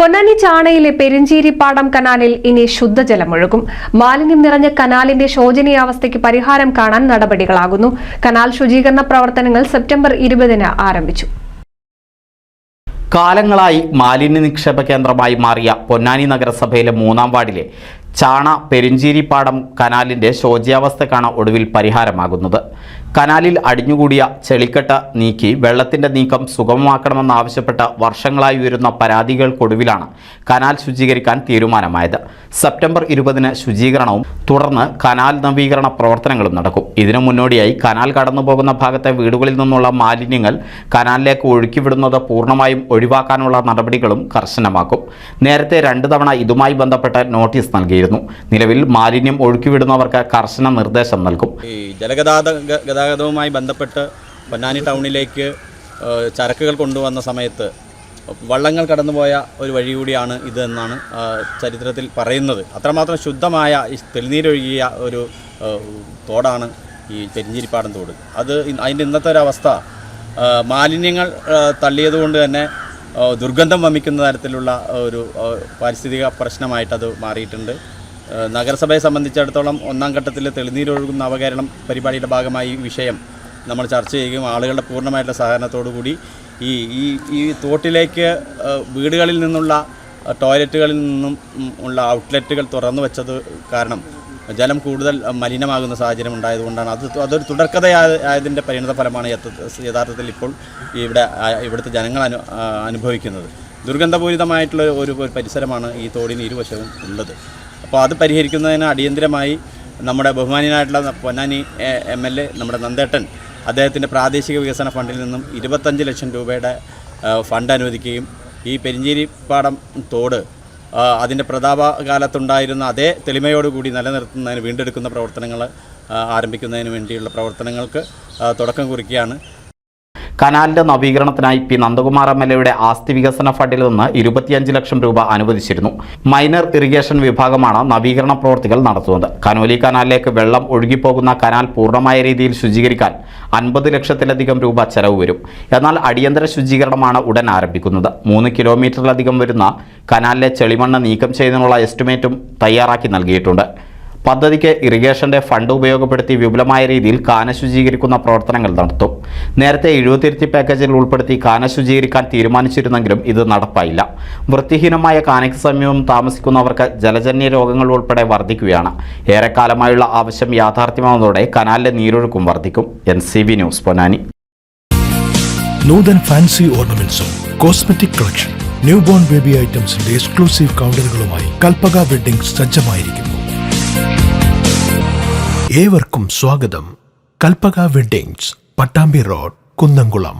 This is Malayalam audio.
പൊന്നാനി ചാണയിലെ പെരിഞ്ചേരിപ്പാടം കനാലിൽ ഇനി ശുദ്ധജലമൊഴുകും. മാലിന്യം നിറഞ്ഞ കനാലിന്റെ ശോചനീയാവസ്ഥയ്ക്ക് പരിഹാരം കാണാൻ നടപടികളാകുന്നു. കനാൽ ശുചീകരണ പ്രവർത്തനങ്ങൾ സെപ്റ്റംബർ 20-ന് ആരംഭിച്ചു. കാലങ്ങളായി മാലിന്യ നിക്ഷേപ കേന്ദ്രമായി മാറിയ പൊന്നാനി നഗരസഭയിലെ 3-ാം വാർഡിലെ ചാണ പെരിഞ്ചേരിപ്പാടം കനാലിന്റെ ശോച്യാവസ്ഥക്കാണ് ഒടുവിൽ പരിഹാരമാകുന്നത്. കനാലിൽ അടിഞ്ഞുകൂടിയ ചെളിക്കെട്ട് നീക്കി വെള്ളത്തിന്റെ നീക്കം സുഗമമാക്കണമെന്നാവശ്യപ്പെട്ട് വർഷങ്ങളായി ഉയരുന്ന പരാതികൾക്കൊടുവിലാണ് കനാൽ ശുചീകരിക്കാൻ തീരുമാനമായത്. സെപ്റ്റംബർ 20-ന് ശുചീകരണവും തുടർന്ന് കനാൽ നവീകരണ പ്രവർത്തനങ്ങളും നടക്കും. ഇതിനു മുന്നോടിയായി കനാൽ കടന്നുപോകുന്ന ഭാഗത്തെ വീടുകളിൽ നിന്നുള്ള മാലിന്യങ്ങൾ കനാലിലേക്ക് ഒഴുക്കിവിടുന്നത് പൂർണ്ണമായും ഒഴിവാക്കാനുള്ള നടപടികളും കർശനമാക്കും. നേരത്തെ 2 തവണ ഇതുമായി ബന്ധപ്പെട്ട് നോട്ടീസ് നൽകിയിരുന്നു. നിലവിൽ മാലിന്യം ഒഴുക്കിവിടുന്നവർക്ക് കർശന നിർദ്ദേശം നൽകും. ഗതാഗതവുമായി ബന്ധപ്പെട്ട് പൊന്നാനി ടൗണിലേക്ക് ചരക്കുകൾ കൊണ്ടുവന്ന സമയത്ത് വള്ളങ്ങൾ കടന്നുപോയ ഒരു വഴി കൂടിയാണ് ഇതെന്നാണ് ചരിത്രത്തിൽ പറയുന്നത്. അത്രമാത്രം ശുദ്ധമായ തെളിനീരൊഴുകിയ ഒരു തോടാണ് ഈ പെരിഞ്ചേരിപ്പാടം തോട്. അതിൻ്റെ ഇന്നത്തെ ഒരവസ്ഥ മാലിന്യങ്ങൾ തള്ളിയതുകൊണ്ട് തന്നെ ദുർഗന്ധം വമിക്കുന്ന തരത്തിലുള്ള ഒരു പാരിസ്ഥിതിക പ്രശ്നമായിട്ടത് മാറിയിട്ടുണ്ട്. നഗരസഭയെ സംബന്ധിച്ചിടത്തോളം 1-ാം ഘട്ടത്തിൽ തെളിനീരൊഴുകുന്ന അവകരണം പരിപാടിയുടെ ഭാഗമായി ഈ വിഷയം നമ്മൾ ചർച്ച ചെയ്യുകയും ആളുകളുടെ പൂർണ്ണമായിട്ടുള്ള സഹകരണത്തോടു കൂടി ഈ തോട്ടിലേക്ക് വീടുകളിൽ നിന്നുള്ള ടോയ്ലറ്റുകളിൽ നിന്നും ഉള്ള ഔട്ട്ലെറ്റുകൾ തുറന്നു വെച്ചത് കാരണം ജലം കൂടുതൽ മലിനമാകുന്ന സാഹചര്യം ഉണ്ടായതുകൊണ്ടാണ് അതൊരു തുടർക്കഥയായതിൻ്റെ പരിണിത ഫലമാണ് യഥാർത്ഥത്തിൽ ഇപ്പോൾ ഇവിടുത്തെ ജനങ്ങൾ അനുഭവിക്കുന്നത്. ദുർഗന്ധപൂരിതമായിട്ടുള്ള ഒരു പരിസരമാണ് ഈ തോടിന് ഇരുവശവും ഉള്ളത്. അപ്പോൾ അത് പരിഹരിക്കുന്നതിന് അടിയന്തരമായി നമ്മുടെ ബഹുമാനീയനായിട്ടുള്ള പൊന്നാനി MLA നമ്മുടെ നന്ദേട്ടൻ അദ്ദേഹത്തിൻ്റെ പ്രാദേശിക വികസന ഫണ്ടിൽ നിന്നും 25 ലക്ഷം രൂപയുടെ ഫണ്ട് അനുവദിക്കുകയും ഈ പെരിഞ്ചേരിപ്പാടം തോട് അതിൻ്റെ പ്രതാപകാലത്തുണ്ടായിരുന്ന അതേ തെളിമയോടുകൂടി നിലനിർത്തുന്നതിന് വീണ്ടെടുക്കുന്ന പ്രവർത്തനങ്ങൾ ആരംഭിക്കുന്നതിന് വേണ്ടിയുള്ള പ്രവർത്തനങ്ങൾക്ക് തുടക്കം കുറിക്കുകയാണ്. കനാലിന്റെ നവീകരണത്തിനായി പി നന്ദകുമാർ MLAയുടെ ആസ്തി വികസന ഫണ്ടിൽ നിന്ന് 25 ലക്ഷം രൂപ അനുവദിച്ചിരുന്നു. മൈനർ ഇറിഗേഷൻ വിഭാഗമാണ് നവീകരണ പ്രവൃത്തികൾ നടത്തുന്നത്. കനോലി കനാലിലേക്ക് വെള്ളം ഒഴുകിപ്പോകുന്ന കനാൽ പൂർണ്ണമായ രീതിയിൽ ശുചീകരിക്കാൻ 50 ലക്ഷത്തിലധികം രൂപ ചെലവ് വരും. എന്നാൽ അടിയന്തര ശുചീകരണമാണ് ഉടൻ ആരംഭിക്കുന്നത്. 3 കിലോമീറ്ററിലധികം വരുന്ന കനാലിലെ ചെളിമണ്ണ് നീക്കം ചെയ്യുന്നതിനുള്ള എസ്റ്റിമേറ്റും തയ്യാറാക്കി നൽകിയിട്ടുണ്ട്. പദ്ധതിക്ക് ഇറിഗേഷന്റെ ഫണ്ട് ഉപയോഗപ്പെടുത്തി വിപുലമായ രീതിയിൽ കാന ശുചീകരിക്കുന്ന പ്രവർത്തനങ്ങൾ നടത്തും. നേരത്തെ 70 പാക്കേജിൽ ഉൾപ്പെടുത്തി കാന ശുചീകരിക്കാൻ തീരുമാനിച്ചിരുന്നെങ്കിലും ഇത് നടപ്പായില്ല. വൃത്തിഹീനമായ കാനയ്ക്ക് സമീപം താമസിക്കുന്നവർക്ക് ജലജന്യ രോഗങ്ങൾ ഉൾപ്പെടെ വർദ്ധിക്കുകയാണ്. ഏറെക്കാലമായുള്ള ആവശ്യം യാഥാർത്ഥ്യമാവുന്നതോടെ കനാലിലെ നീരൊഴുക്കും വർദ്ധിക്കും. NCV news Ponnani. Nuthan fancy ഓർണമെന്റ്സും cosmetic collection, new born baby ഐറ്റംസിന്റെ എക്സ്ക്ലൂസീവ് കൗണ്ടറുകളുമായി കൽപ്പക വെഡ്ഡിംഗ്സ് സജ്ജമായിരിക്കുന്നു. ഏവർക്കും സ്വാഗതം. Kalpaka weddings, Pattambi road, Kunnamkulam.